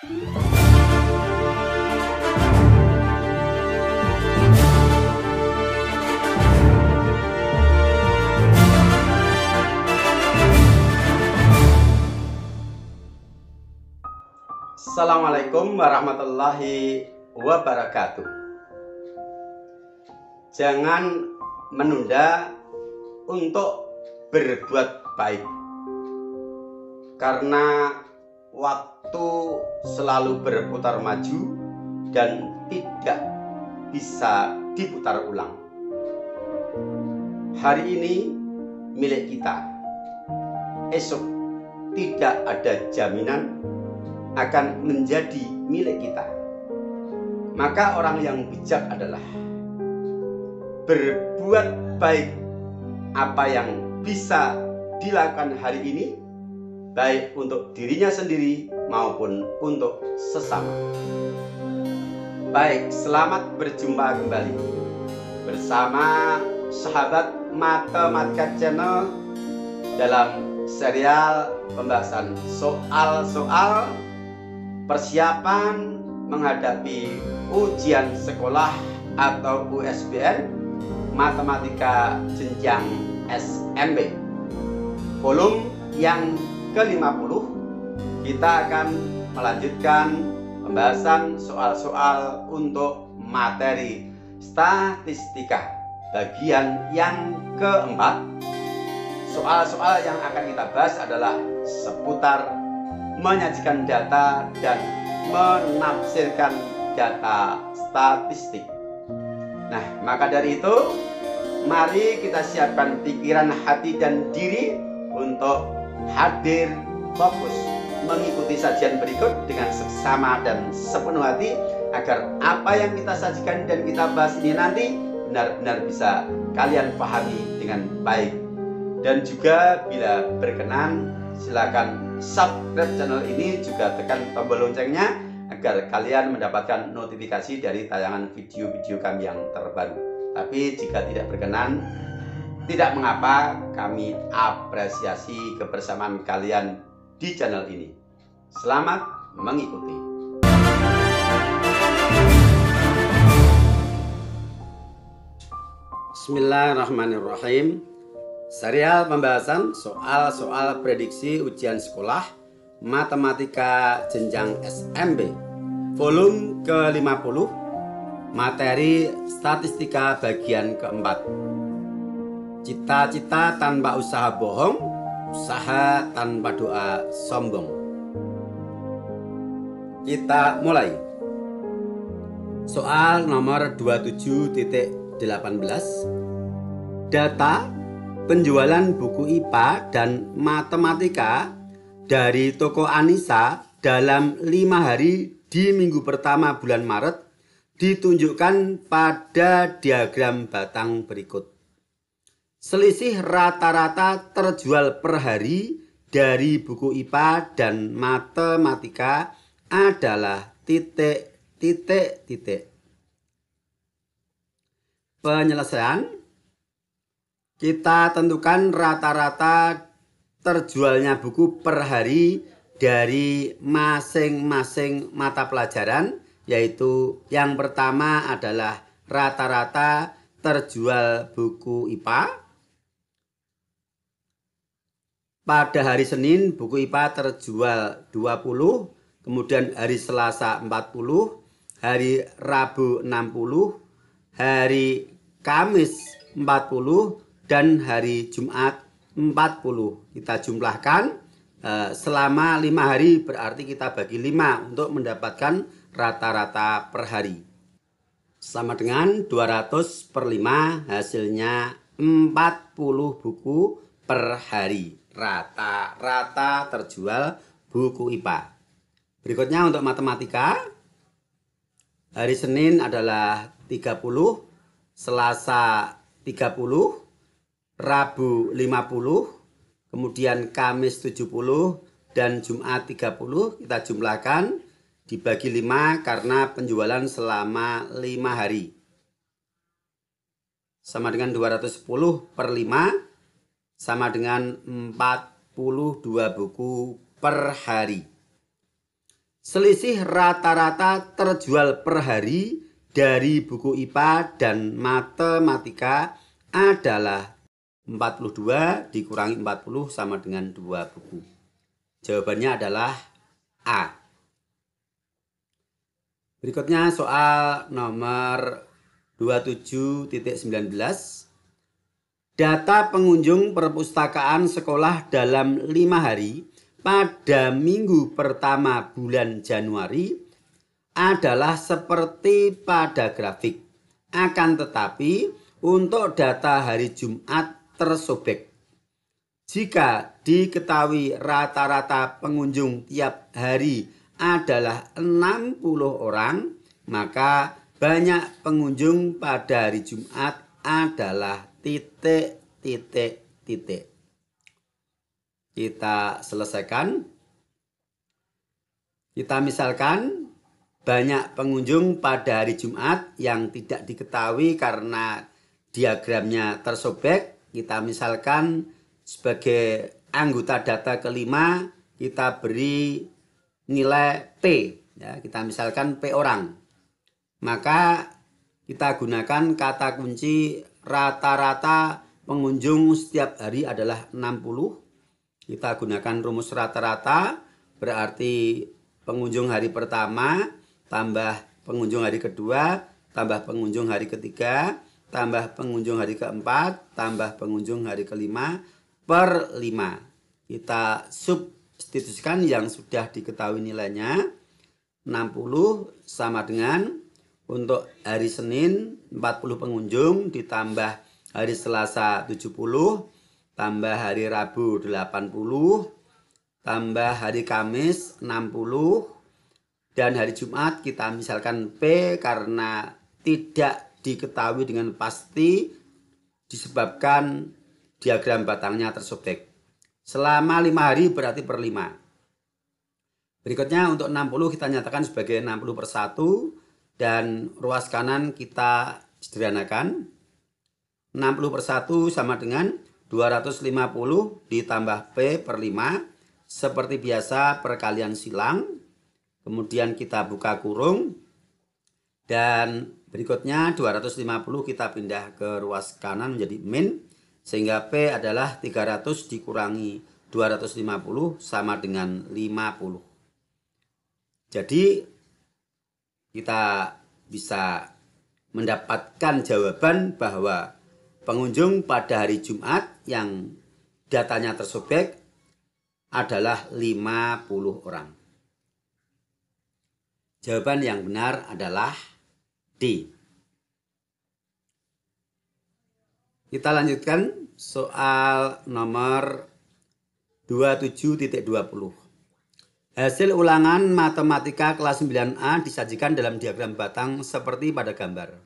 Assalamualaikum warahmatullahi wabarakatuh. Jangan menunda untuk berbuat baik, karena waktu selalu berputar maju dan tidak bisa diputar ulang. Hari ini milik kita, esok tidak ada jaminan akan menjadi milik kita. Maka orang yang bijak adalah berbuat baik apa yang bisa dilakukan hari ini, baik untuk dirinya sendiri maupun untuk sesama. Baik, selamat berjumpa kembali bersama sahabat Matematika Channel dalam serial pembahasan soal-soal persiapan menghadapi ujian sekolah atau USBN Matematika Jenjang SMP. Volume yang ke-50, kita akan melanjutkan pembahasan soal-soal untuk materi statistika bagian yang keempat. Soal-soal yang akan kita bahas adalah seputar menyajikan data dan menafsirkan data statistik. Nah, maka dari itu, mari kita siapkan pikiran, hati, dan diri untuk hadir fokus mengikuti sajian berikut dengan seksama dan sepenuh hati, agar apa yang kita sajikan dan kita bahas ini nanti benar-benar bisa kalian pahami dengan baik. Dan juga bila berkenan, silakan subscribe channel ini, juga tekan tombol loncengnya agar kalian mendapatkan notifikasi dari tayangan video-video kami yang terbaru. Tapi jika tidak berkenan, tidak mengapa, kami apresiasi kebersamaan kalian di channel ini. Selamat mengikuti. Bismillahirrahmanirrahim. Serial pembahasan soal-soal prediksi ujian sekolah Matematika Jenjang SMP, volume ke-50, materi statistika bagian keempat. Cita-cita tanpa usaha bohong, usaha tanpa doa sombong. Kita mulai. Soal nomor 27.18. Data penjualan buku IPA dan matematika dari toko Anissa dalam 5 hari di minggu pertama bulan Maret ditunjukkan pada diagram batang berikut. Selisih rata-rata terjual per hari dari buku IPA dan matematika adalah titik. Penyelesaian. Kita tentukan rata-rata terjualnya buku per hari dari masing-masing mata pelajaran, yaitu yang pertama adalah rata-rata terjual buku IPA. Pada hari Senin buku IPA terjual 20, kemudian hari Selasa 40, hari Rabu 60, hari Kamis 40, dan hari Jumat 40. Kita jumlahkan selama 5 hari, berarti kita bagi 5 untuk mendapatkan rata-rata per hari. Sama dengan 200 per 5, hasilnya 40 buku per hari. Rata-rata terjual buku IPA. Berikutnya untuk matematika. Hari Senin adalah 30, Selasa 30, Rabu 50, kemudian Kamis 70, dan Jumat 30. Kita jumlahkan dibagi 5 karena penjualan selama 5 hari. Sama dengan 210 per 5, sama dengan 42 buku per hari. Selisih rata-rata terjual per hari dari buku IPA dan matematika adalah 42 dikurangi 40 sama dengan 2 buku. Jawabannya adalah A. Berikutnya soal nomor 27.19. Data pengunjung perpustakaan sekolah dalam 5 hari pada minggu pertama bulan Januari adalah seperti pada grafik. Akan tetapi untuk data hari Jumat tersobek. Jika diketahui rata-rata pengunjung tiap hari adalah 60 orang, maka banyak pengunjung pada hari Jumat adalah titik. Kita selesaikan. Kita misalkan banyak pengunjung pada hari Jumat yang tidak diketahui karena diagramnya tersobek. Kita misalkan sebagai anggota data kelima kita beri nilai P. Ya, kita misalkan P orang. Maka kita gunakan kata kunci rata-rata pengunjung setiap hari adalah 60. Kita gunakan rumus rata-rata, berarti pengunjung hari pertama tambah pengunjung hari kedua tambah pengunjung hari ketiga tambah pengunjung hari keempat tambah pengunjung hari kelima per 5. Kita substitusikan yang sudah diketahui nilainya. 60 sama dengan untuk hari Senin 40 pengunjung ditambah hari Selasa 70 tambah hari Rabu 80 tambah hari Kamis 60 dan hari Jumat kita misalkan P karena tidak diketahui dengan pasti disebabkan diagram batangnya tersobek. Selama 5 hari berarti per 5. Berikutnya untuk 60 kita nyatakan sebagai 60 per 1 dan ruas kanan kita sederhanakan. 60 per 1 sama dengan 250 ditambah P per 5. Seperti biasa perkalian silang. Kemudian kita buka kurung. Dan berikutnya 250 kita pindah ke ruas kanan menjadi min. Sehingga P adalah 300 dikurangi 250 sama dengan 50. Jadi kita bisa mendapatkan jawaban bahwa pengunjung pada hari Jumat yang datanya tersobek adalah 50 orang. Jawaban yang benar adalah D. Kita lanjutkan soal nomor 27.20. Hasil ulangan matematika kelas 9A disajikan dalam diagram batang seperti pada gambar.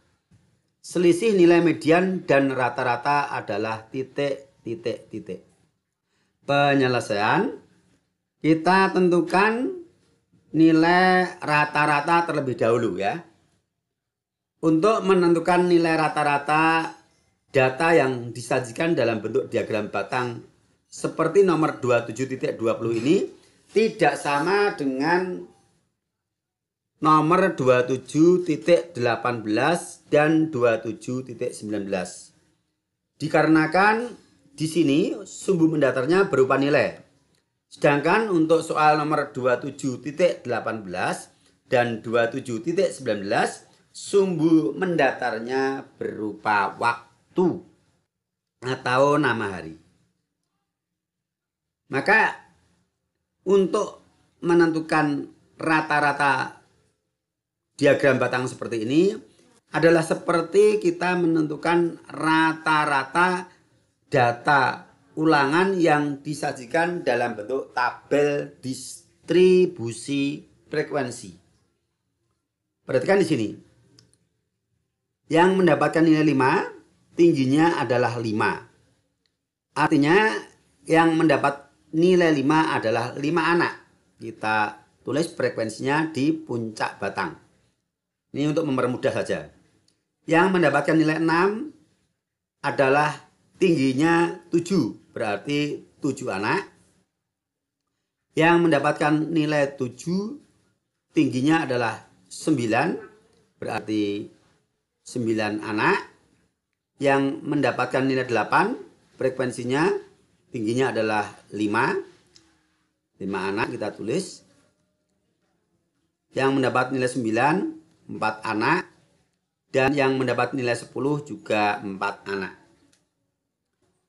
Selisih nilai median dan rata-rata adalah titik. Penyelesaian, kita tentukan nilai rata-rata terlebih dahulu ya. Untuk menentukan nilai rata-rata data yang disajikan dalam bentuk diagram batang seperti nomor 27.20 ini tidak sama dengan nomor 27.18 dan 27.19. Dikarenakan di sini sumbu mendatarnya berupa nilai. Sedangkan untuk soal nomor 27.18 dan 27.19 sumbu mendatarnya berupa waktu atau nama hari. Maka untuk menentukan rata-rata diagram batang seperti ini adalah seperti kita menentukan rata-rata data ulangan yang disajikan dalam bentuk tabel distribusi frekuensi. Perhatikan di sini. Yang mendapatkan nilai 5, tingginya adalah 5. Artinya yang mendapat nilai 5 adalah 5 anak. Kita tulis frekuensinya di puncak batang. Ini untuk mempermudah saja. Yang mendapatkan nilai 6 adalah tingginya 7. Berarti 7 anak. Yang mendapatkan nilai 7 tingginya adalah 9, berarti 9 anak. Yang mendapatkan nilai 8, frekuensinya tingginya adalah 5. 5 anak kita tulis. Yang mendapat nilai 9, 4 anak. Dan yang mendapat nilai 10 juga 4 anak.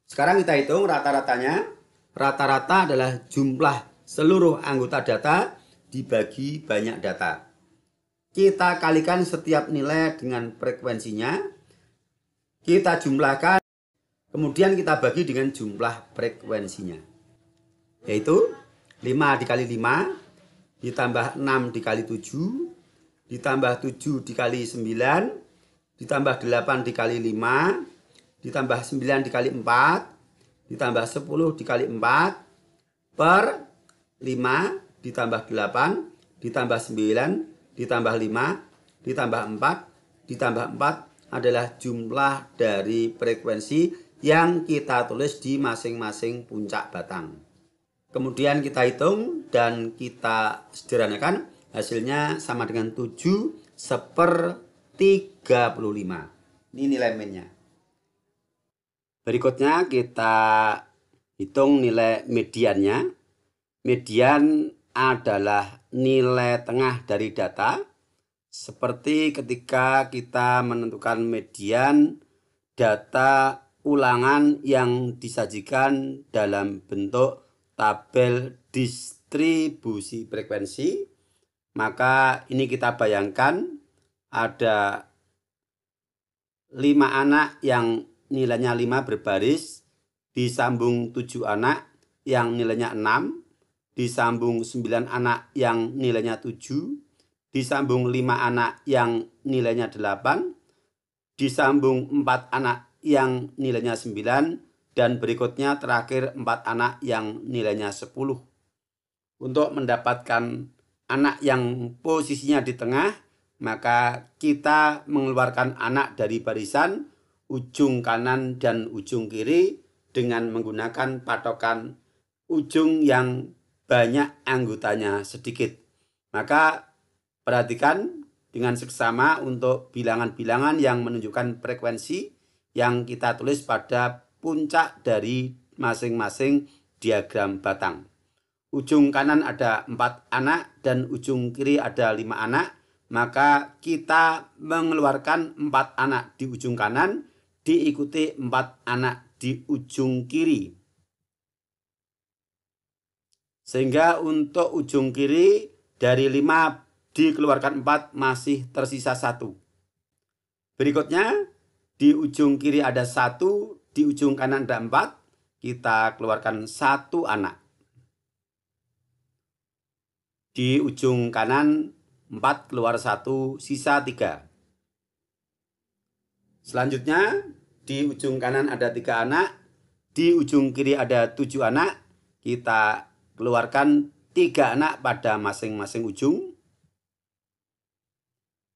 Sekarang kita hitung rata-ratanya. Rata-rata adalah jumlah seluruh anggota data dibagi banyak data. Kita kalikan setiap nilai dengan frekuensinya. Kita jumlahkan, kemudian kita bagi dengan jumlah frekuensinya. Yaitu 5 dikali 5, ditambah 6 dikali 7, ditambah 7 dikali 9, ditambah 8 dikali 5, ditambah 9 dikali 4, ditambah 10 dikali 4, per 5 ditambah 8, ditambah 9, ditambah 5, ditambah 4, ditambah 4 adalah jumlah dari frekuensi yang kita tulis di masing-masing puncak batang. Kemudian kita hitung dan kita sederhanakan, hasilnya sama dengan 7/35. Ini nilai min-nya. Berikutnya kita hitung nilai mediannya. Median adalah nilai tengah dari data. Seperti ketika kita menentukan median data ulangan yang disajikan dalam bentuk tabel distribusi frekuensi, maka ini kita bayangkan ada 5 anak yang nilainya 5 berbaris, disambung 7 anak yang nilainya 6, disambung 9 anak yang nilainya 7, disambung 5 anak yang nilainya 8, disambung 4 anak yang nilainya 9, dan berikutnya terakhir 4 anak yang nilainya 10. Untuk mendapatkan anak yang posisinya di tengah, maka kita mengeluarkan anak dari barisan ujung kanan dan ujung kiri dengan menggunakan patokan ujung yang banyak anggotanya sedikit. Maka perhatikan dengan seksama untuk bilangan-bilangan yang menunjukkan frekuensi yang kita tulis pada puncak dari masing-masing diagram batang. Ujung kanan ada 4 anak dan ujung kiri ada 5 anak. Maka kita mengeluarkan 4 anak di ujung kanan diikuti 4 anak di ujung kiri. Sehingga untuk ujung kiri dari 5 dikeluarkan 4 masih tersisa 1. Berikutnya di ujung kiri ada 1, di ujung kanan ada 4. Kita keluarkan 1 anak. Di ujung kanan 4 keluar 1, sisa 3. Selanjutnya di ujung kanan ada 3 anak, di ujung kiri ada 7 anak. Kita keluarkan 3 anak pada masing-masing ujung.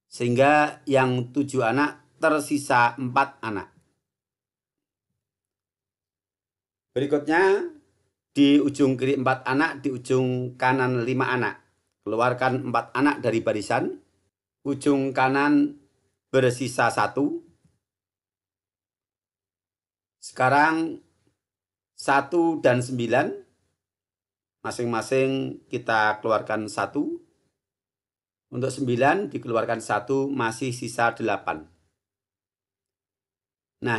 Sehingga yang 7 anak tersisa 4 anak. Berikutnya di ujung kiri 4 anak, di ujung kanan 5 anak. Keluarkan 4 anak dari barisan. Ujung kanan bersisa 1. Sekarang 1 dan 9. Masing-masing kita keluarkan 1. Untuk 9 dikeluarkan 1, masih sisa 8. Nah,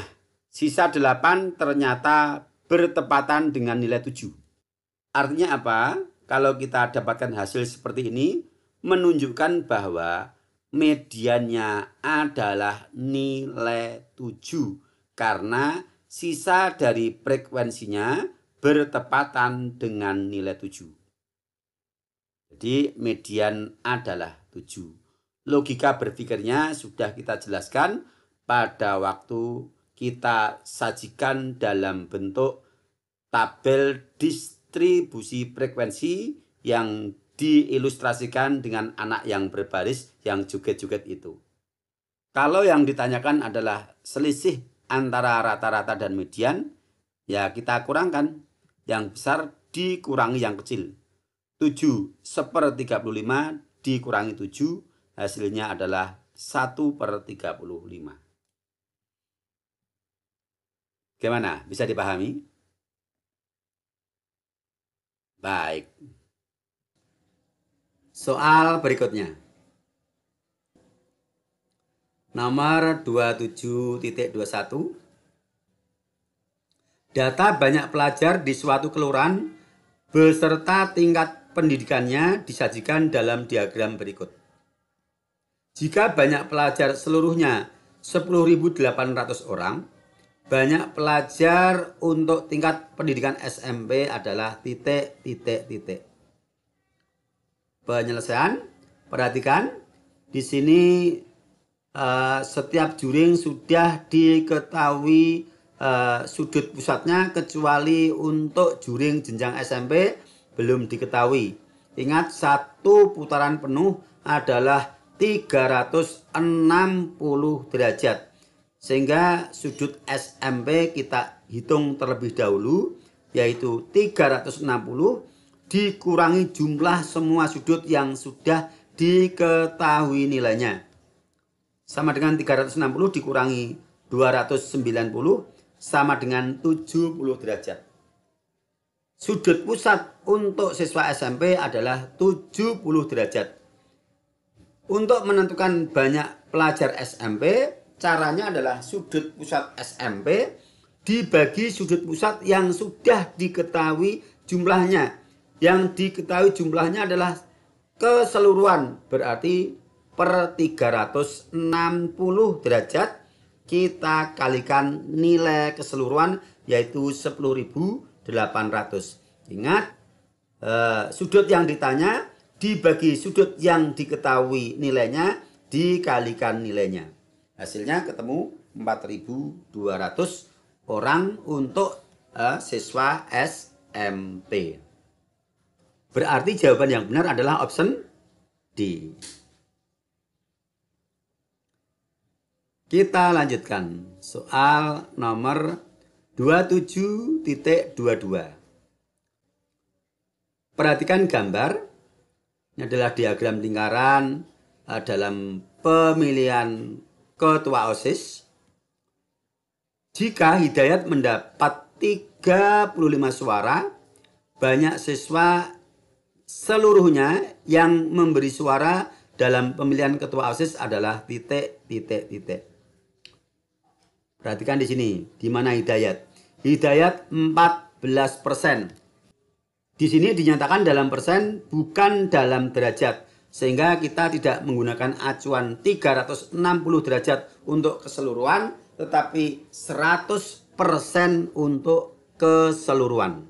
sisa 8 ternyata bertepatan dengan nilai 7. Artinya apa? Kalau kita dapatkan hasil seperti ini, menunjukkan bahwa mediannya adalah nilai 7. Karena sisa dari frekuensinya bertepatan dengan nilai 7. Jadi median adalah 7. Logika berpikirnya sudah kita jelaskan pada waktu kita sajikan dalam bentuk tabel distribusi frekuensi yang diilustrasikan dengan anak yang berbaris yang joget-joget itu. Kalau yang ditanyakan adalah selisih antara rata-rata dan median, ya kita kurangkan. Yang besar dikurangi yang kecil. 7/35 dikurangi 7, hasilnya adalah 1/35. Gimana? Bisa dipahami? Baik. Soal berikutnya. Nomor 27.21. Data banyak pelajar di suatu kelurahan beserta tingkat pendidikannya disajikan dalam diagram berikut. Jika banyak pelajar seluruhnya 10.800 orang, banyak pelajar untuk tingkat pendidikan SMP adalah titik. Penyelesaian, perhatikan di sini setiap juring sudah diketahui sudut pusatnya kecuali untuk juring jenjang SMP belum diketahui. Ingat, satu putaran penuh adalah 360 derajat. Sehingga sudut SMP kita hitung terlebih dahulu, yaitu 360 dikurangi jumlah semua sudut yang sudah diketahui nilainya. Sama dengan 360 dikurangi 290 sama dengan 70 derajat. Sudut pusat untuk siswa SMP adalah 70 derajat. Untuk menentukan banyak pelajar SMP, caranya adalah sudut pusat SMP dibagi sudut pusat yang sudah diketahui jumlahnya. Yang diketahui jumlahnya adalah keseluruhan, berarti per 360 derajat kita kalikan nilai keseluruhan yaitu 10.800. Ingat, sudut yang ditanya dibagi sudut yang diketahui nilainya dikalikan nilainya. Hasilnya ketemu 4.200 orang untuk siswa SMP. Berarti jawaban yang benar adalah option D. Kita lanjutkan soal nomor 27.22. Perhatikan gambar. Ini adalah diagram lingkaran dalam pemilihan ketua OSIS. Jika Hidayat mendapat 35 suara, banyak siswa seluruhnya yang memberi suara dalam pemilihan ketua OSIS adalah titik. Perhatikan di sini, di mana Hidayat? Hidayat 14%. Di sini dinyatakan dalam persen, bukan dalam derajat. Sehingga kita tidak menggunakan acuan 360 derajat untuk keseluruhan, tetapi 100% untuk keseluruhan.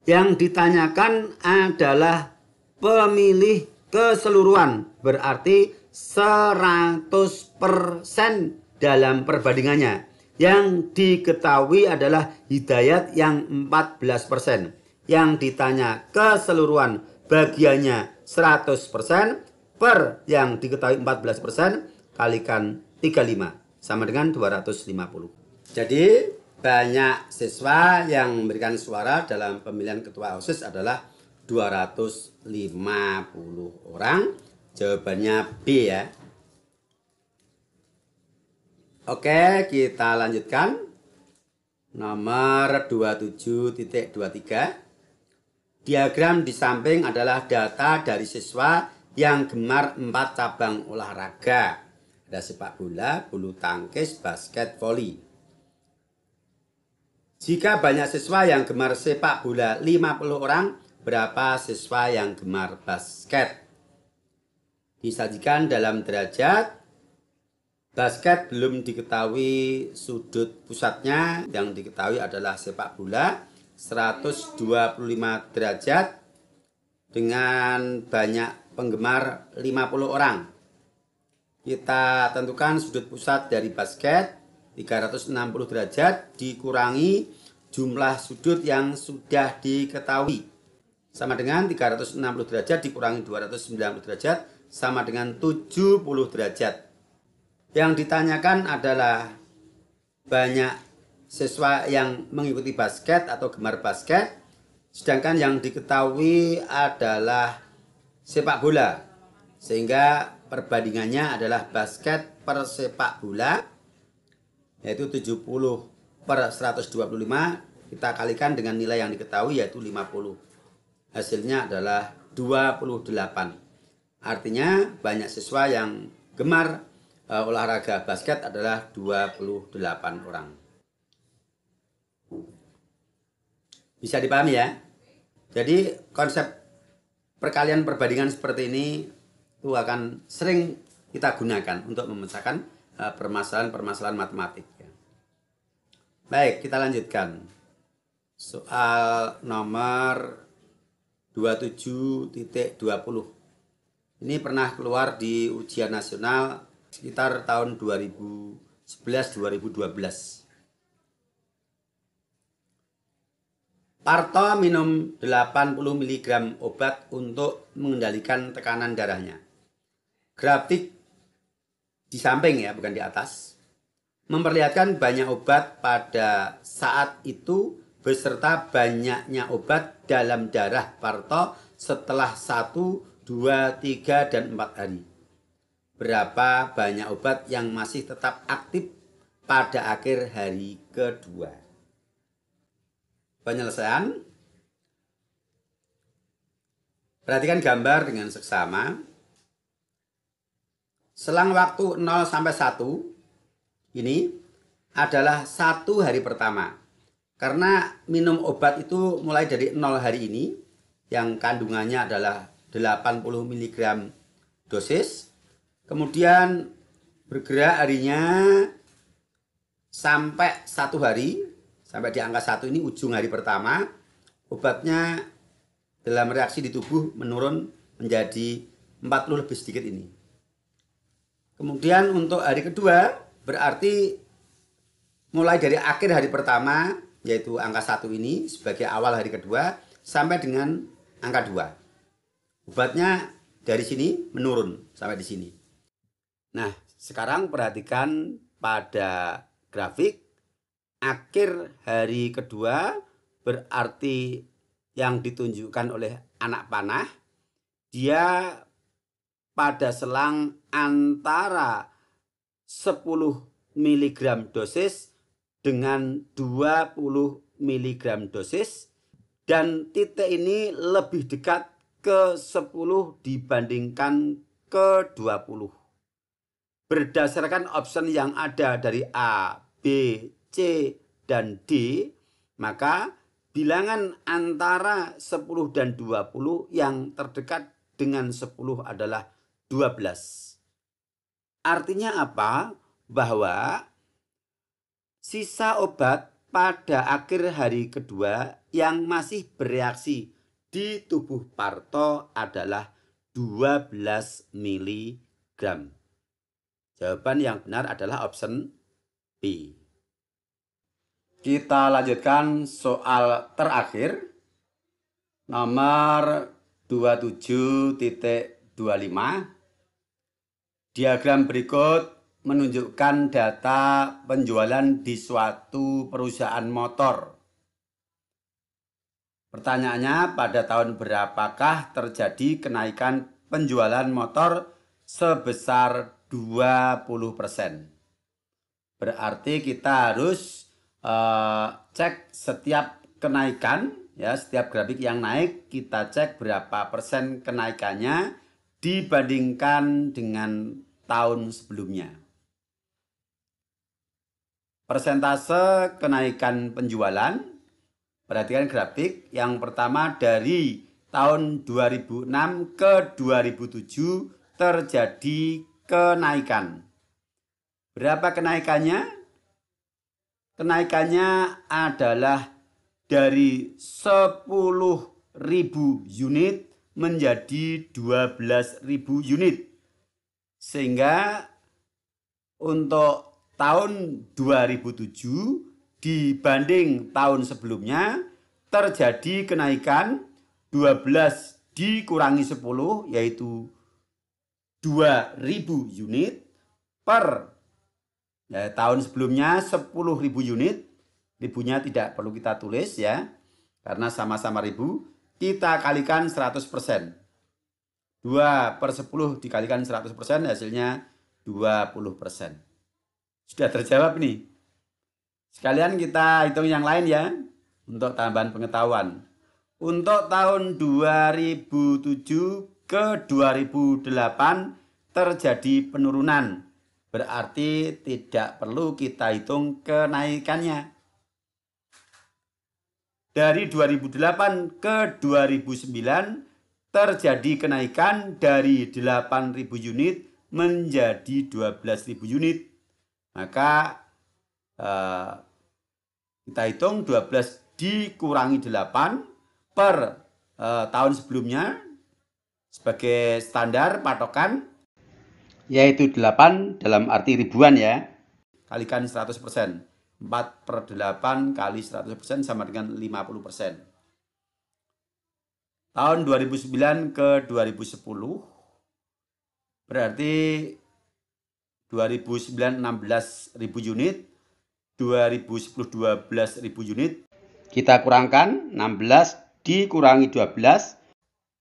Yang ditanyakan adalah pemilih keseluruhan, berarti 100% dalam perbandingannya. Yang diketahui adalah Hidayat yang 14%. Yang ditanya keseluruhan bagiannya 100% per yang diketahui 14% kalikan 35 sama dengan 250. Jadi banyak siswa yang memberikan suara dalam pemilihan ketua OSIS adalah 250 orang. Jawabannya B ya. Oke, kita lanjutkan. Nomor 27.23. Diagram di samping adalah data dari siswa yang gemar 4 cabang olahraga. Ada sepak bola, bulu tangkis, basket, voli. Jika banyak siswa yang gemar sepak bola 50 orang, berapa siswa yang gemar basket? Disajikan dalam derajat. Basket belum diketahui sudut pusatnya, yang diketahui adalah sepak bola 125 derajat dengan banyak penggemar 50 orang. Kita tentukan sudut pusat dari basket 360 derajat dikurangi jumlah sudut yang sudah diketahui. Sama dengan 360 derajat dikurangi 290 derajat sama dengan 70 derajat. Yang ditanyakan adalah banyak siswa yang mengikuti basket atau gemar basket. Sedangkan yang diketahui adalah sepak bola. Sehingga perbandingannya adalah basket per sepak bola, yaitu 70/125. Kita kalikan dengan nilai yang diketahui yaitu 50. Hasilnya adalah 28. Artinya banyak siswa yang gemar olahraga basket adalah 28 orang. Bisa dipahami ya? Jadi konsep perkalian perbandingan seperti ini itu akan sering kita gunakan untuk memecahkan permasalahan-permasalahan matematik. Baik, kita lanjutkan. Soal nomor 27.20. Ini pernah keluar di ujian nasional sekitar tahun 2011-2012. Parto minum 80 mg obat untuk mengendalikan tekanan darahnya. Grafik di samping ya, bukan di atas, memperlihatkan banyak obat pada saat itu beserta banyaknya obat dalam darah Parto setelah 1, 2, 3, dan 4 hari. Berapa banyak obat yang masih tetap aktif pada akhir hari kedua? Penyelesaian. Perhatikan gambar dengan seksama. Selang waktu 0 sampai 1 ini adalah 1 hari pertama. Karena minum obat itu mulai dari 0 hari ini, yang kandungannya adalah 80 mg dosis. Kemudian bergerak harinya sampai 1 hari, sampai di angka 1 ini ujung hari pertama, obatnya dalam reaksi di tubuh menurun menjadi 40 lebih sedikit ini. Kemudian untuk hari kedua berarti mulai dari akhir hari pertama, yaitu angka 1 ini sebagai awal hari kedua sampai dengan angka 2. Obatnya dari sini menurun sampai di sini. Nah, sekarang perhatikan pada grafik akhir hari kedua berarti yang ditunjukkan oleh anak panah, dia pada selang antara 10 mg dosis dengan 20 mg dosis, dan titik ini lebih dekat ke 10 dibandingkan ke 20. Berdasarkan option yang ada dari A, B, C, dan D, maka bilangan antara 10 dan 20 yang terdekat dengan 10 adalah 12. Artinya apa? Bahwa sisa obat pada akhir hari kedua yang masih bereaksi di tubuh Parto adalah 12 mg. Jawaban yang benar adalah option B. Kita lanjutkan soal terakhir, nomor 27.25. Diagram berikut menunjukkan data penjualan di suatu perusahaan motor. Pertanyaannya, pada tahun berapakah terjadi kenaikan penjualan motor sebesar 20%? Berarti kita harus cek setiap kenaikan, ya, setiap grafik yang naik kita cek berapa persen kenaikannya dibandingkan dengan tahun sebelumnya. Persentase kenaikan penjualan, perhatikan grafik yang pertama dari tahun 2006 ke 2007 terjadi kenaikan. Berapa kenaikannya? Kenaikannya adalah dari 10.000 unit menjadi 12.000 unit. Sehingga untuk tahun 2007 dibanding tahun sebelumnya terjadi kenaikan 12 dikurangi 10, yaitu 2.000 unit per tahun sebelumnya 10.000 unit. Ribunya tidak perlu kita tulis ya. Karena sama-sama ribu, kita kalikan 100%. 2/10 dikalikan 100% hasilnya 20%. Sudah terjawab nih. Sekalian kita hitung yang lain ya, untuk tambahan pengetahuan. Untuk tahun 2007 ke 2008 terjadi penurunan. Berarti tidak perlu kita hitung kenaikannya. Dari 2008 ke 2009 terjadi kenaikan dari 8.000 unit menjadi 12.000 unit. Maka kita hitung 12 dikurangi 8 per tahun sebelumnya sebagai standar patokan, yaitu 8 dalam arti ribuan ya, kalikan 100%. 4/8 kali 100% sama dengan 50%. Tahun 2009 ke 2010 berarti 2009 16.000 unit, 2010 12.000 unit. Kita kurangkan 16 dikurangi 12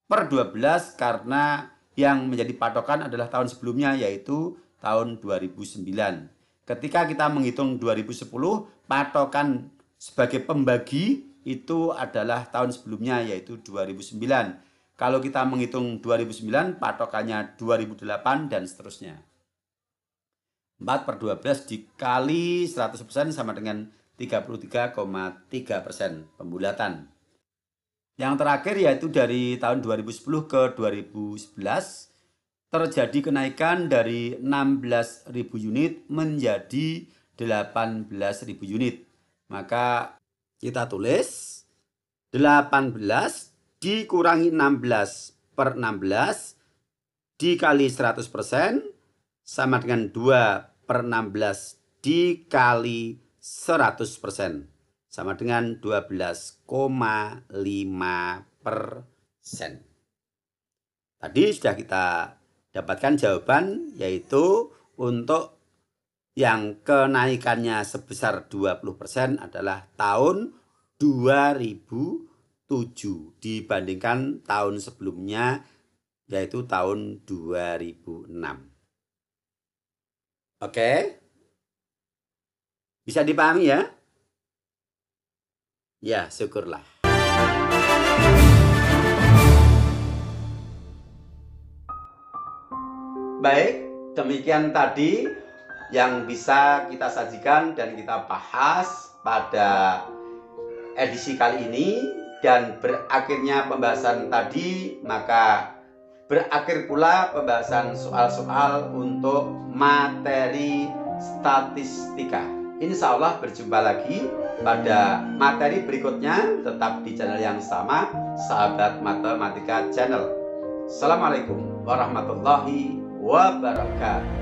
per 12 karena yang menjadi patokan adalah tahun sebelumnya, yaitu tahun 2009. Ketika kita menghitung 2010, patokan sebagai pembagi itu adalah tahun sebelumnya, yaitu 2009. Kalau kita menghitung 2009, patokannya 2008 dan seterusnya. 4/12 dikali 100% sama dengan 33,3% pembulatan. Yang terakhir yaitu dari tahun 2010 ke 2011 terjadi kenaikan dari 16.000 unit menjadi 18.000 unit. Maka kita tulis 18 dikurangi 16/16 dikali 100% sama dengan 2/16 dikali 100% sama dengan 12,5%. Tadi sudah kita dapatkan jawaban, yaitu untuk yang kenaikannya sebesar 20% adalah tahun 2007 dibandingkan tahun sebelumnya, yaitu tahun 2006. Oke? Bisa dipahami ya? Ya, syukurlah. Baik, demikian tadi yang bisa kita sajikan dan kita bahas pada edisi kali ini. Dan berakhirnya pembahasan tadi, maka berakhir pula pembahasan soal-soal untuk materi statistika. Insya Allah berjumpa lagi pada materi berikutnya, tetap di channel yang sama, Sahabat Matematika Channel. Assalamualaikum warahmatullahi wabarakatuh.